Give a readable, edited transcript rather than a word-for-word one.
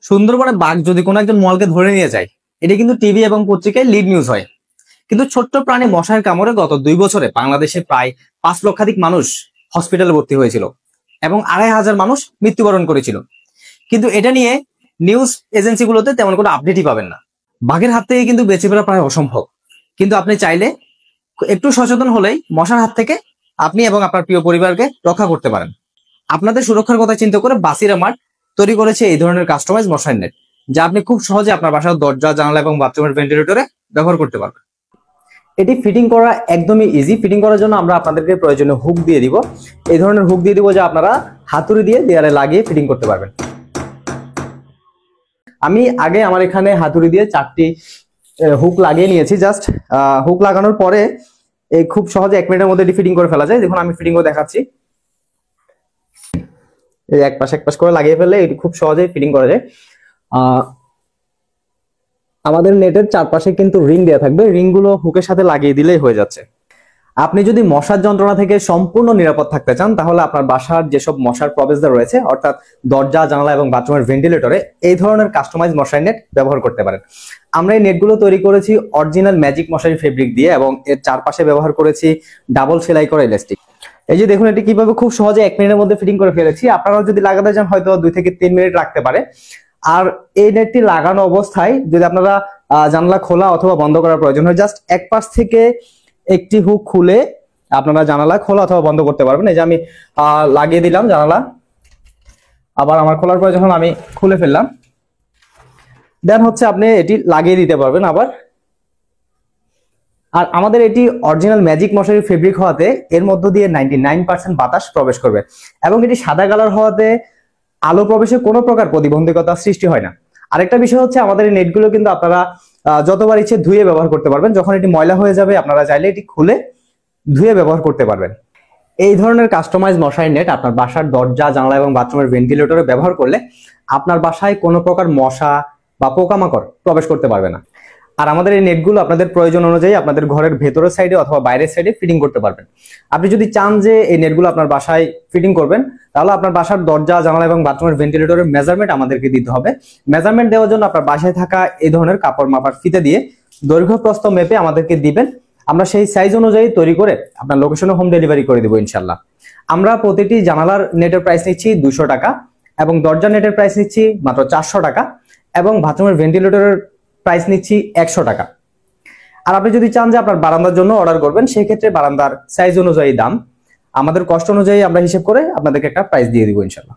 সুন্দরবনে বাঘ যদি কোনো একজন মলকে ধরে নিয়ে যায়, এটা কিন্তু টিভি এবং পত্রিকায় লিড নিউজ হয়। কিন্তু ছোট্ট প্রাণী মশার কামড়ে গত 2 বছরে বাংলাদেশে প্রায় 5 লক্ষাধিক মানুষ হসপিটালে ভর্তি হয়েছিল এবং 2,500 মানুষ মৃত্যুবরণ করেছিল। কিন্তু এটা নিয়ে নিউজ এজেন্সিগুলোতে তেমন কোনো আপডেটই পাবেন না। বাঘের হাত থেকে কিন্তু বেঁচে ফেরা প্রায় অসম্ভব, কিন্তু আপনি চাইলে একটু সচেতন হলেই মশার হাত থেকে আপনি এবং আপনার প্রিয় পরিবারকে রক্ষা করতে পারেন। আপনাদের সুরক্ষার কথা চিন্তা করে বাসিরা মার্ট তৈরি করেছে এই ধরনের কাস্টমাইজ মশার নেট, যা আপনি খুব সহজে আপনার বাসার দরজা, জানালা এবং বাথরুমের ভেন্টিলেটরে ব্যবহার করতে পারবেন। এটি ফিটিং করা একদমই ইজি। ফিটিং করার জন্য আমরা আপনাদেরকে প্রয়োজনীয় হুক দিয়ে দিব। এই ধরনের হুক দিয়ে দিব যা আপনারা হাতুড়ি দিয়ে দেয়ালে লাগিয়ে ফিটিং করতে পারবেন। আমি আগে আমার এখানে হাতুড়ি দিয়ে 4টি হুক লাগিয়ে নিয়েছি। জাস্ট হুক লাগানোর পরে এই খুব সহজে 1 মিনিটের মধ্যে এটি ফিটিং করে ফেলা যায়। দেখুন আমি ফিটিং করে দেখাচ্ছি। এই এক পাশ করে লাগিয়ে ফেললে এটি খুব সহজেই ফিটিং করা যায়। আমাদের নেটের চারপাশে কিন্তু রিং দেওয়া থাকবে, রিং গুলো হুকের সাথে লাগিয়ে দিলেই হয়ে যাচ্ছে। আপনি যদি মশার যন্ত্রণা থেকে সম্পূর্ণ নিরাপদ থাকতে চান, তাহলে আপনার বাসার যেসব মশার প্রবেশদ্বার রয়েছে, অর্থাৎ দরজা, জানালা এবং বাথরুমের ভেন্টিলেটরে এই ধরনের কাস্টমাইজ মশারি নেট ব্যবহার করতে পারেন। আমরা এই নেটগুলো তৈরি করেছি অরিজিনাল ম্যাজিক মশারি ফেব্রিক দিয়ে এবং এর চারপাশে ব্যবহার করেছি ডাবল সেলাই করা ইলাস্টিক। এই যে দেখুন এটি কিভাবে খুব সহজে 1 মিনিটের মধ্যে ফিটিং করে ফেলেছি। আপনারাও যদি লাগাতে চান হয়তো 2 থেকে 3 মিনিট লাগতে পারে। আর এই নেটটি লাগানো অবস্থায় যদি আপনারা জানালা খোলা অথবা বন্ধ করার প্রয়োজন হয়, জাস্ট এক পাশ থেকে একটি হুক খুলে আপনারা জানালা খোলা অথবা বন্ধ করতে পারবেন। এই যে আমি লাগিয়ে দিলাম জানালা, আবার আমার খোলার প্রয়োজন হলে আমি খুলে ফেললাম, দেন হচ্ছে আপনি এটি লাগিয়ে দিতে পারবেন আবার। আর আমাদের এটি অরিজিনাল ম্যাজিক মশারি ফেব্রিক হওয়াতে এর মধ্য দিয়ে 99% বাতাস প্রবেশ করবে এবং এটি সাদা কালার হওয়াতে আলো প্রবেশে কোনো প্রকার প্রতিবন্ধকতা সৃষ্টি হয় না। আরেকটা বিষয় হচ্ছে আমাদের এই নেটগুলো কিন্তু আপনারা যতবার ইচ্ছে ধুয়ে ব্যবহার করতে পারবেন। যখন এটি ময়লা হয়ে যাবে আপনারা চাইলে এটি খুলে ধুয়ে ব্যবহার করতে পারবেন। এই ধরনের কাস্টমাইজ মশারি নেট আপনার বাসার দরজা, জানালা এবং বাথরুমের ভেন্টিলেটরে ব্যবহার করলে আপনার বাসায় কোনো প্রকার মশা বা পোকামাকড় প্রবেশ করতে পারবে না। আর আমাদের এই নেটগুলো আপনাদের প্রয়োজন অনুযায়ী আপনাদের ঘরের ভেতরের সাইডে অথবা বাইরের সাইডে ফিটিং করতে পারবেন। আপনি যদি চান যে এই নেটগুলো আপনার বাসায় ফিটিং করবেন, তাহলে আপনার বাসার দরজা, জানালা এবং বাথরুমের ভেন্টিলেটরের মেজারমেন্ট আমাদেরকে দিতে হবে। মেজারমেন্ট দেওয়ার জন্য আপনার বাসায় থাকা এই ধরনের কাপড় মাপার ফিতে দিয়ে দৈর্ঘ্য প্রস্থ মেপে আমাদেরকে দিবেন। আমরা সেই সাইজ অনুযায়ী তৈরি করে আপনার লোকেশনে হোম ডেলিভারি করে দেবো ইনশাল্লাহ। আমরা প্রতিটি জানালার নেটের প্রাইস নিচ্ছি 200 টাকা এবং দরজা নেটের প্রাইস নিচ্ছি মাত্র 400 টাকা এবং বাথরুমের ভেন্টিলেটরের প্রাইস নিচ্ছি 100 টাকা। আর আপনি যদি চান যে আপনার বারান্দার জন্য অর্ডার করবেন, সেই ক্ষেত্রে বারান্দার সাইজ অনুযায়ী দাম, আমাদের কষ্ট অনুযায়ী আমরা হিসেব করে আপনাদেরকে একটা প্রাইস দিয়ে দিব ইনশাল্লাহ।